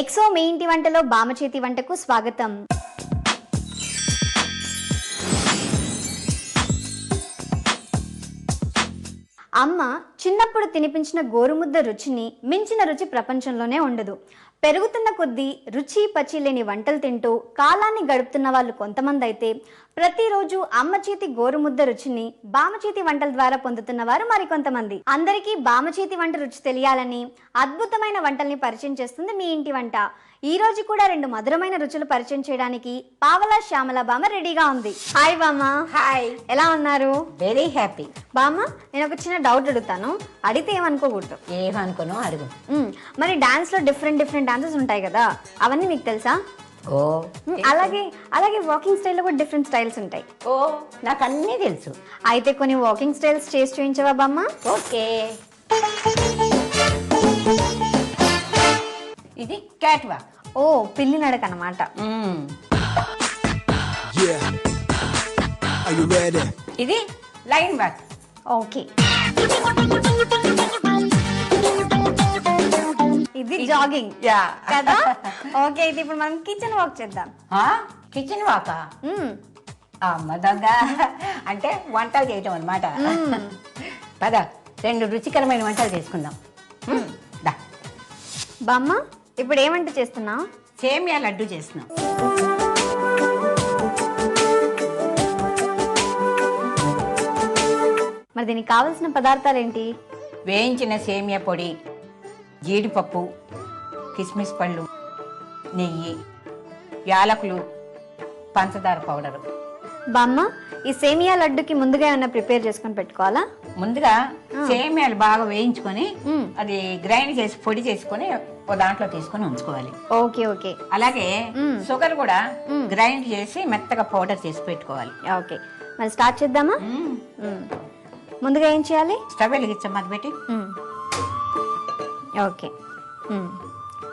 Exo మీ ఇంటి వంటలో బామ్మ చేతి వంటకు స్వాగతం. అమ్మ చిన్నప్పుడు తినిపించిన గోరుముద్ద రుచిని మించిన రుచి ప్రపంచంలోనే ఉండదు. పెరుగుతున్న కొద్దీ రుచి పచి లేని వంటలు తింటూ కాలాన్ని గడుపుతున్న వాళ్ళు కొంతమంది అయితే, ప్రతిరోజు అమ్మ చేతి గోరుముద్ద రుచిని బామ్మ చేతి వంటల ద్వారా పొందుతున్న వారు మరికొంతమంది. అందరికీ బామ్మ చేతి వంట రుచి తెలియాలని అద్భుతమైన వంటల్ని పరిచయం చేస్తుంది మీ ఇంటి వంట. ఈ రోజు కూడా రెండు మధురమైన రుచులు పరిచయం చేయడానికి పావలా శ్యామల బామ్మ రెడీగా ఉంది. హాయ్ బామ్మ. హాయ్, ఎలా ఉన్నారు? Very happy. బామ్మ, నేను ఒక చిన్న డౌట్ అడుగుతాను, అడిగితే ఏమనుకోకూడదు. ఏమనుకోను అడుగు. మరి డాన్స్ లో డిఫరెంట్ డాన్సెస్ ఉంటాయి కదా, అవన్నీ మీకు తెలుసా? ఓ అలాగే అలాగే వాకింగ్ స్టైల్లో కూడా డిఫరెంట్ స్టైల్స్ ఉంటాయి. ఓ నాకు అన్నీ తెలుసు. అయితే కొన్ని వాకింగ్ స్టైల్స్ చేసి చూపించవా బామ్మ? ఓకే. ఇది క్యాట్ వాక్. ఓ, పిల్లి నడక అన్నమాట. Yeah. Are you ready? ఇది లైన్ వాక్. ఓకే. ఇది జాగింగ్ కదా. ఓకే, ఇది ఇప్పుడు మనం కిచెన్ వాక్ చేద్దాం. కిచెన్ వాకా? అమ్మ దొంగ అంటే వంటలు చేయటం అనమాట. పద, రెండు రుచికరమైన వంటలు చేసుకుందాం. దా. బామ్మ, ఇప్పుడు ఏమంట చేస్తున్నా? సేమియా లడ్డు చేస్తున్నాం. మరి దీనికి కావాల్సిన పదార్థాలు ఏంటి? వేయించిన సేమియా పొడి, జీడిపప్పు, కిస్మిస్ పళ్ళు, నెయ్యి, యాలకులు, పంచదార పౌడరు. బామ్మ, ఈ సేమియా లడ్డుకి ముందుగా ఏమైనా ప్రిపేర్ చేసుకొని పెట్టుకోవాలా? ముందుగా సేమియాలు బాగా వేయించుకొని అది గ్రైండ్ చేసి పొడి చేసుకొని ఒక దాంట్లో తీసుకొని ఉంచుకోవాలి. Okay okay. అలాగే షుగర్ కూడా గ్రైండ్ చేసి మెత్తగా పౌడర్ చేసి పెట్టుకోవాలి. ఓకే, మరి స్టార్ట్ చేద్దామా? ముందుగా ఏం చేయాలి? స్టవ్ వెలిగించాం, అది పెట్టి ఓకే.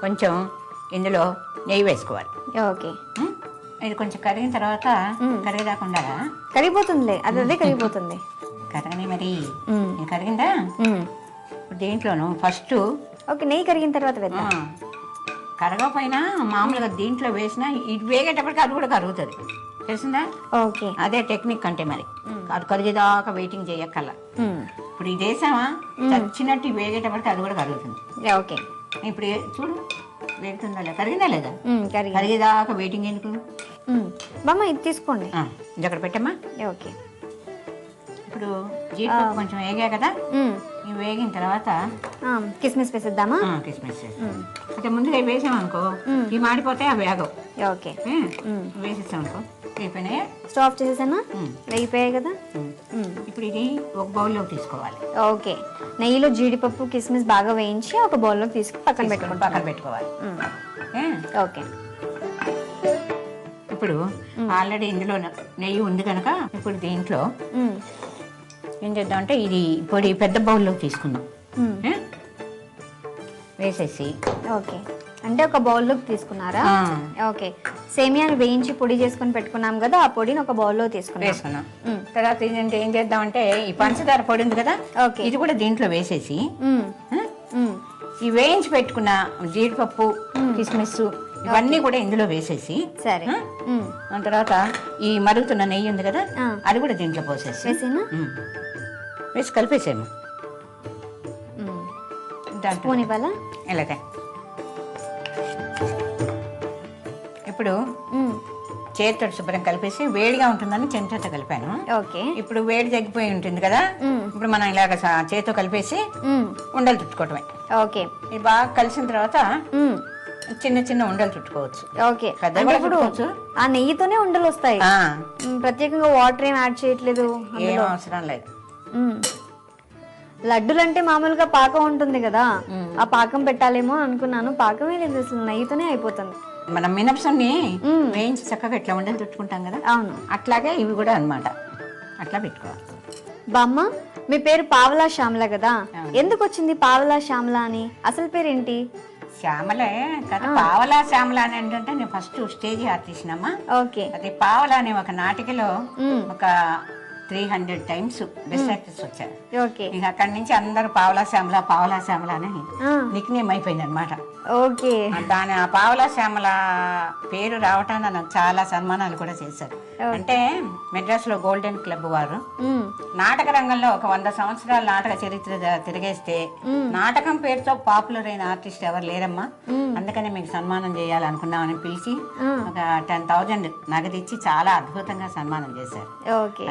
కొంచెం ఇందులో నెయ్యి వేసుకోవాలి. ఓకే. ఇది కొంచెం కరిగిన తర్వాత కరిగేదాకుండా కరిగిపోతుందిలే, అదే కరిగిపోతుంది. కరగని మరి కరిగిందా? ఇప్పుడు దీంట్లోను ఫస్ట్ ఓకే, నెయ్యి కరిగిన తర్వాత వేద్దాం. కరగపోయినా మామూలుగా దీంట్లో వేసినా ఇది వేగేటప్పటికి అది కూడా కరుగుతుంది, తెలిసిందా? ఓకే, అదే టెక్నిక్ అంటే. మరి అది కరిగేదాకా వెయిటింగ్ చేయక్కల్లా. ఇప్పుడు ఇది వేసామా చచ్చినట్టు వేగేటప్పటికి అది కూడా కరుగుతుంది. ఓకే, ఇప్పుడు చూడు వేగుతుందా లేదా, కరిగిందా లేదా? కరిగేదాకా వెయిటింగ్ ఎందుకు? బామ్మ, ఇది తీసుకోండి. ఇది అక్కడ పెట్టమ్మా. ఓకే. ఇప్పుడు జీడిపప్పు కొంచెం వేగా కదా, ఇవి వేగిన తర్వాత కిస్మిస్ వేసేద్దామా? కిస్మిస్ అంటే ముందుగా వేసామనుకో ఇవి మాడిపోతే అవి వేగవు. ఓకే, వేసేసామనుకో వేగిపోయినాయి. స్టవ్ ఆఫ్ చేసేసానా? వేగిపోయాయి కదా. ఇప్పుడు ఇది ఒక బౌల్లోకి తీసుకోవాలి. ఓకే, నెయ్యిలో జీడిపప్పు కిస్మిస్ బాగా వేయించి ఒక బౌల్లోకి తీసుకుని పక్కన పెట్టుకోవాలి. ఓకే. ఇప్పుడు ఆల్రెడీ ఇందులో నెయ్యి ఉంది కనుక ఇప్పుడు దీంట్లో ఏం చేద్దాం అంటే ఇది పొడి పెద్ద బౌల్లోకి తీసుకుందాం. వేసేసి ఓకే, అంటే ఒక బౌల్లోకి తీసుకున్నారా? ఓకే. సేమియాను వేయించి పొడి చేసుకుని పెట్టుకున్నాం కదా, ఆ పొడిని ఒక బౌల్లో వేసుకున్నాం. తర్వాత ఏంటంటే ఏం చేద్దాం అంటే ఈ పంచదార పొడి ఉంది కదా, ఇది కూడా దీంట్లో వేసేసి ఈ వేయించి పెట్టుకున్న జీడిపప్పు కిస్మిస్ ఇవన్నీ కూడా ఇందులో వేసేసి, సరే, దాని తర్వాత ఈ మరుగుతున్న నెయ్యి ఉంది కదా అది కూడా దీంట్లో పోసేసి వేసి కలిపేసాము. స్పూన్ ఇవ్వాలా? ఇలాగే. ఇప్పుడు చేతితో శుభ్రం కలిపేసి వేడిగా ఉంటుందని చెంచాతో కలిపాను. ఓకే. ఇప్పుడు వేడి తగ్గిపోయి ఉంటుంది కదా, ఇప్పుడు మనం ఇలాగ చేతితో కలిపేసి ఉండలు చుట్టుకోవటమే. ఓకే. ఇది బాగా కలిసిన తర్వాత చిన్న చిన్న ఉండలు చుట్టుకోవచ్చు. ఓకే, ఆ నెయ్యితోనే ఉండలు వస్తాయి. ప్రత్యేకంగా వాటర్ ఏం యాడ్ చేయట్లేదు, ఏం అవసరం లేదు. లడ్డులు అంటే మామూలుగా పాకం ఉంటుంది కదా, ఆ పాకం పెట్టాలేమో అనుకున్నాను. పాకమే లేదు, అసలు నెయ్యితోనే అయిపోతుంది. మనం మినప్సన్ని వేయించి చక్కగా ఇట్లా ఉండలు చుట్టుకుంటాం కదా, అవును, అట్లాగే ఇవి కూడా అన్నమాట. అట్లా పెట్టుకోవాలి. బామ్మ, మీ పేరు పావలా శ్యామల కదా, ఎందుకు వచ్చింది పావలా శ్యామల అని? అసలు పేరేంటి? శ్యామలే కదా, పావలా శ్యామల అని ఏంటంటే నేను ఫస్ట్ స్టేజ్ ఆర్టిస్ట్ అమ్మా. ఓకే. అది పావలా అనే ఒక నాటికలో ఒక 300 టైమ్స్ బెస్ట్ యాక్ట్రెస్ వచ్చారు. ఓకే ఇక అక్కడి నుంచి అందరూ పావలా శ్యామల అని నిక్ నేమ్ అయిపోయింది అనమాట. ఓకే దాని ఆ పావలా శ్యామల పేరు రావటానికి నాకు చాలా సన్మానాలు కూడా చేశారు. అంటే మెడ్రాస్ లో గోల్డెన్ క్లబ్ వారు నాటక రంగంలో ఒక 100 సంవత్సరాల నాటక చరిత్ర తిరిగేస్తే నాటకం పేరుతో పాపులర్ అయిన ఆర్టిస్ట్ ఎవరు లేరమ్మా, అందుకని మీకు సన్మానం చేయాలనుకున్నామని పిలిచి ఒక 10,000 నగదిచ్చి చాలా అద్భుతంగా సన్మానం చేశారు.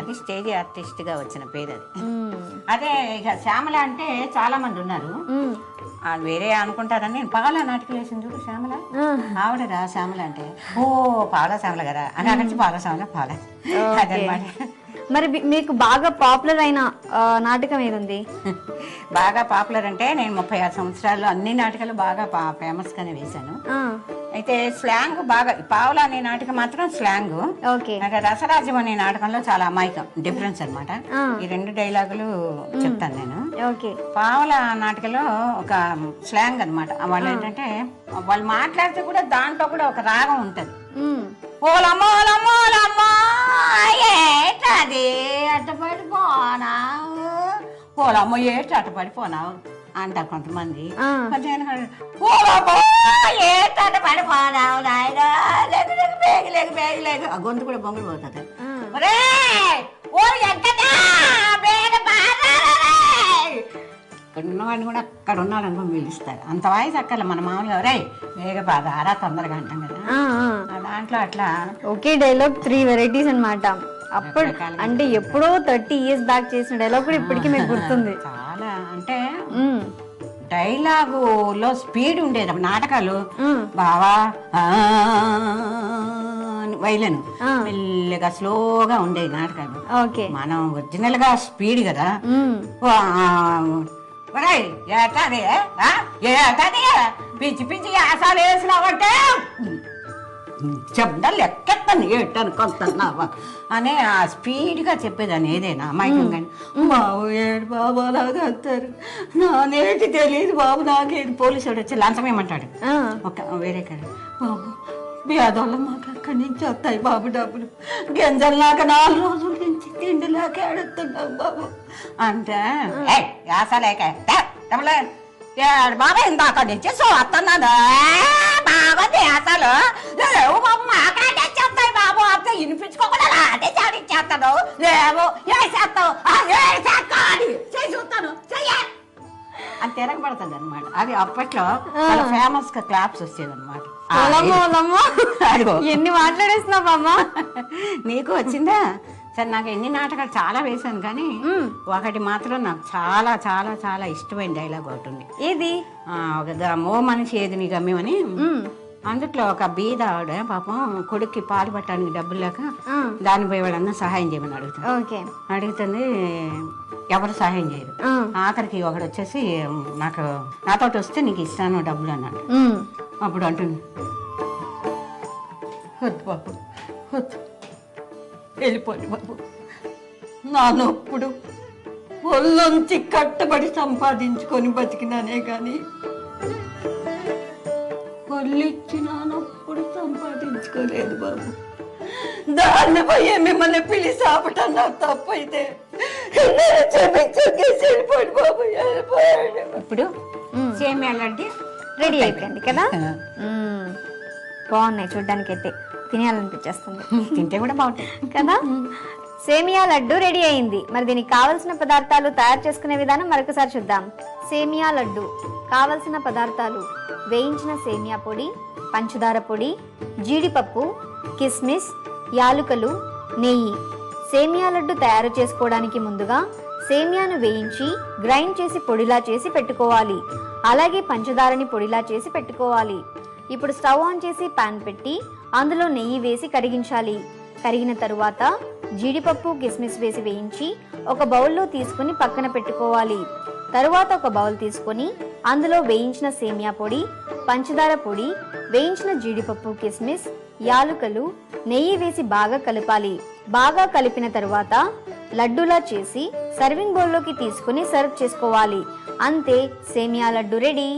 అది స్టేజ్ ఆర్టిస్ట్ గా వచ్చిన పేరు అది. అదే ఇక శ్యామల అంటే చాలా మంది ఉన్నారు, వేరే అనుకుంటారని నేను పావలా నాటకం వేసింది చూడు శ్యామల, ఆవిడరా శ్యామల అంటే ఓ పావలా శ్యామల కదా అని అక్కడి పావలా శ్యామల పావలా అదనమాట. మరి మీకు బాగా పాపులర్ అయిన నాటకం ఏది? బాగా పాపులర్ అంటే నేను 36 సంవత్సరాల్లో అన్ని నాటకాలు బాగా ఫేమస్ గానే వేశాను. అయితే స్లాంగ్ బాగా, పావలా అనే నాటకం మాత్రం స్లాంగ్, రసరాజ్యం అనే నాటకంలో చాలా అమాయకం, డిఫరెన్స్ అనమాట. ఈ 2 డైలాగులు చెప్తాను నేను. పావలా నాటకంలో ఒక స్లాంగ్ అనమాట. వాళ్ళు ఏంటంటే వాళ్ళు మాట్లాడితే కూడా దాంట్లో కూడా ఒక రాగం ఉంటది. ఓలమ్మో ఓలమ్మో ఓలమ్మో ఏటది అట్టపడిపోనావు, ఓలమ్మో ఏట అట్టపడిపోనావు అంటారు కొంతమంది. ఏటట్టపడిపోనావు నాయన లేక లేక బేగి లేక బేగి లేక ఆ గొంతు కూడా బొంగులు పోతుంది. ఇక్కడ ఉన్నవాడిని కూడా అక్కడ ఉన్నాడనుకో పిలుస్తారు, అంత వాయిస్ అక్కడ మన మామూలుగా రే వేగ బాధ ఆరా తొందరగా అంటాం కదా. దాంట్లో అట్లా ఒకే డైలాగ్ 3 వెరైటీస్ అనమాట. అప్పుడు అంటే ఎప్పుడో 30 years బ్యాక్ చేసిన డైలాగ్ కూడా ఇప్పటికీ మీకు గుర్తుంది. చాలా అంటే డైలాగులో స్పీడ్ ఉండేది నాటకాలు. బావా వైలను మెల్లగా స్లోగా ఉండేది నాటకాలు. మనం ఒరిజినల్ గా స్పీడ్ కదా. ఏటది ఏటది పిచ్చి పిచ్చి ఆశాలు వేసినావంటే శబ్దాలు ఎక్కెత్తాను ఏటనుకుంటున్నావా అని ఆ స్పీడ్గా చెప్పేదాన్ని ఏదైనా అమాయకం. కానీ బాబు ఏడు బాబు అలాగే అంటారు, నానేటి తెలియదు బాబు, నాకేది పోలీసు వాడు వచ్చి లంచం ఏమంటాడు ఒక వేరే కాడ, బాబు పేదోళ్ళ మాకు అక్కడి నుంచి వస్తాయి బాబు డబ్బులు, గింజలు నాక 4 రోజుల నుంచి తిండి లేక ఏడుతున్నావు బాబు అంటే యాసలేక డబ్బులు ఏడు బాబా ఇందాక నుంచి సో వస్తున్నాను బాబా దేశాలు బాబు మాకే తెచ్చేస్తాయి బాబు అంతా వినిపించుకోకుండా అదే చాడిచ్చేస్తాను లేవు చేస్తావు అని చేసి చూస్తాను చెయ్య అని తిరగబడుతుంది అనమాట. అది అప్పట్లో చాలా ఫేమస్ గా క్లాప్స్ వచ్చేది అనమాట. ఎన్ని మాట్లాడేస్తున్నావు అమ్మా, నీకు వచ్చిందా? సరే, నాకు ఎన్ని నాటకాలు చాలా వేశాను కానీ ఒకటి మాత్రం నాకు చాలా చాలా చాలా ఇష్టమైన డైలాగ్ ఒకటి ఉంది. ఏది? ఒక మో మనిషి ఏది నీ గమ్యమని. అందుట్లో ఒక బీద ఆవిడ పాపం కొడుక్కి పాలు పట్టడానికి డబ్బులు లేక దాని పోయి వాళ్ళన్నా సహాయం చేయమని అడుగుతుంది. ఎవరు సహాయం చేయరు. ఆఖరికి ఒకడు వచ్చేసి నాతో వస్తే నీకు ఇస్తాను డబ్బులు అన్నాడు. అప్పుడు అంటుంది, వద్దు బాబు వద్దు, వెళ్ళిపోండి బాబు, నా నొప్పుడు ఒళ్ళొంచి కట్టబడి సంపాదించుకొని బతికినానే కానీ ఒళ్ళిచ్చి నా నొప్పుడు సంపాదించుకోలేదు బాబు. దాన్ని పోయి మిమ్మల్ని పిలిచి ఆపటం నాకు తప్పు అయితే వెళ్ళిపోండి బాబు, వెళ్ళిపోయాడు. ఇప్పుడు సేమియా లడ్డు రెడీ అయిపోయింది కదా. బాగున్నాయి చూడ్డానికి, అయితే తినేయాలనిపించేస్తుంది. తింటే కూడా బాగుంటాయి కదా. సేమియా లడ్డు రెడీ అయింది. మరి దీనికి కావలసిన పదార్థాలు తయారు చేసుకునే విధానం మరొకసారి చూద్దాం. సేమియా లడ్డు కావలసిన పదార్థాలు: వేయించిన సేమియా పొడి, పంచదార పొడి, జీడిపప్పు, కిస్మిస్, యాలుకలు, నెయ్యి. సేమియా లడ్డు తయారు చేసుకోవడానికి ముందుగా సేమియాను వేయించి గ్రైండ్ చేసి పొడిలా చేసి పెట్టుకోవాలి. అలాగే పంచదారని పొడిలా చేసి పెట్టుకోవాలి. ఇప్పుడు స్టవ్ ఆన్ చేసి పాన్ పెట్టి అందులో నెయ్యి వేసి కరిగించాలి. కరిగిన తరువాత జీడిపప్పు, కిస్మిస్ వేసి వేయించి ఒక బౌల్లో తీసుకుని పక్కన పెట్టుకోవాలి. తరువాత ఒక బౌల్ తీసుకొని అందులో వేయించిన సేమియా పొడి, పంచదార పొడి, వేయించిన జీడిపప్పు, కిస్మిస్, యాలుకలు, నెయ్యి వేసి బాగా కలపాలి. బాగా కలిపిన తరువాత లడ్డూలా చేసి సర్వింగ్ బౌల్లోకి తీసుకుని సర్వ్ చేసుకోవాలి. అంతే, సేమియా లడ్డు రెడీ.